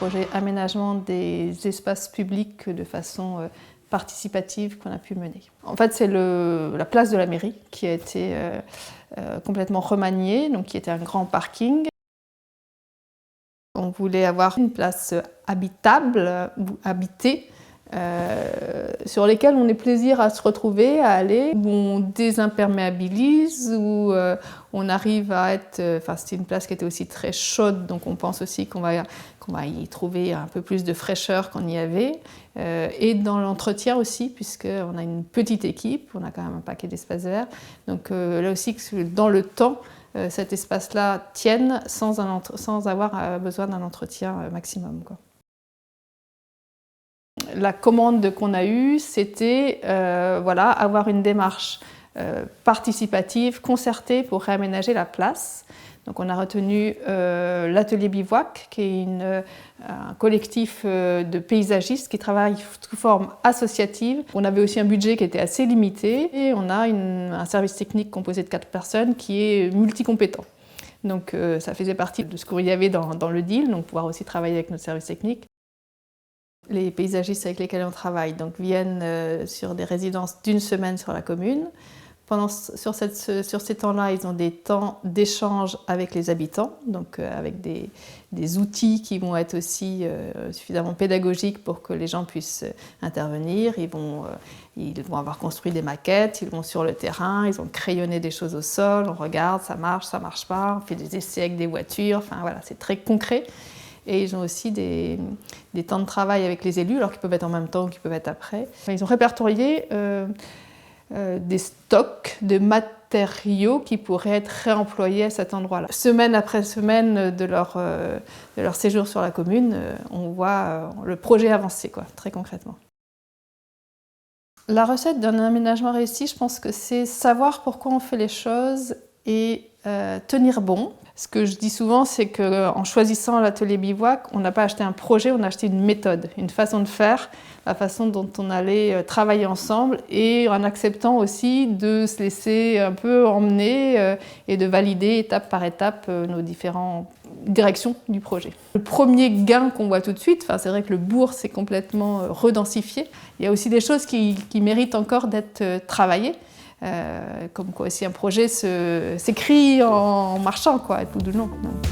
projet aménagement des espaces publics de façon participative qu'on a pu mener. En fait, c'est la place de la mairie qui a été complètement remaniée, donc qui était un grand parking. On voulait avoir une place habitable ou habitée, sur lesquelles on ait plaisir à se retrouver, à aller, où on désimperméabilise, où on arrive à être... Enfin, c'était une place qui était aussi très chaude, donc on pense aussi qu'on va y trouver un peu plus de fraîcheur qu'on y avait. Et dans l'entretien aussi, puisqu'on a une petite équipe, on a quand même un paquet d'espaces verts. Donc là aussi, dans le temps, cet espace-là tienne sans avoir besoin d'un entretien maximum, quoi. La commande qu'on a eue, c'était voilà, avoir une démarche participative, concertée pour réaménager la place. Donc on a retenu l'atelier Bivouac, qui est un collectif de paysagistes qui travaillent sous forme associative. On avait aussi un budget qui était assez limité et on a un service technique composé de 4 personnes qui est multicompétent. Donc ça faisait partie de ce qu'il y avait dans le deal, donc pouvoir aussi travailler avec notre service technique. Les paysagistes avec lesquels on travaille donc, viennent sur des résidences d'1 semaine sur la commune. Sur ces temps-là, ils ont des temps d'échange avec les habitants, donc avec des outils qui vont être aussi suffisamment pédagogiques pour que les gens puissent intervenir. Ils vont avoir construit des maquettes, ils vont sur le terrain, ils ont crayonné des choses au sol, on regarde, ça marche pas, on fait des essais avec des voitures, enfin voilà, c'est très concret. Et ils ont aussi des temps de travail avec les élus, alors qu'ils peuvent être en même temps ou qu'ils peuvent être après. Ils ont répertorié des stocks de matériaux qui pourraient être réemployés à cet endroit-là. Semaine après semaine de leur séjour sur la commune, on voit le projet avancer, quoi, très concrètement. La recette d'un aménagement réussi, je pense que c'est savoir pourquoi on fait les choses et tenir bon. Ce que je dis souvent, c'est qu'en choisissant l'atelier Bivouac, on n'a pas acheté un projet, on a acheté une méthode, une façon de faire, la façon dont on allait travailler ensemble et en acceptant aussi de se laisser un peu emmener et de valider étape par étape nos différentes directions du projet. Le premier gain qu'on voit tout de suite, c'est vrai que le bourg s'est complètement redensifié. Il y a aussi des choses qui méritent encore d'être travaillées. Comme quoi aussi un projet s'écrit en marchant, quoi, tout du long. Donc,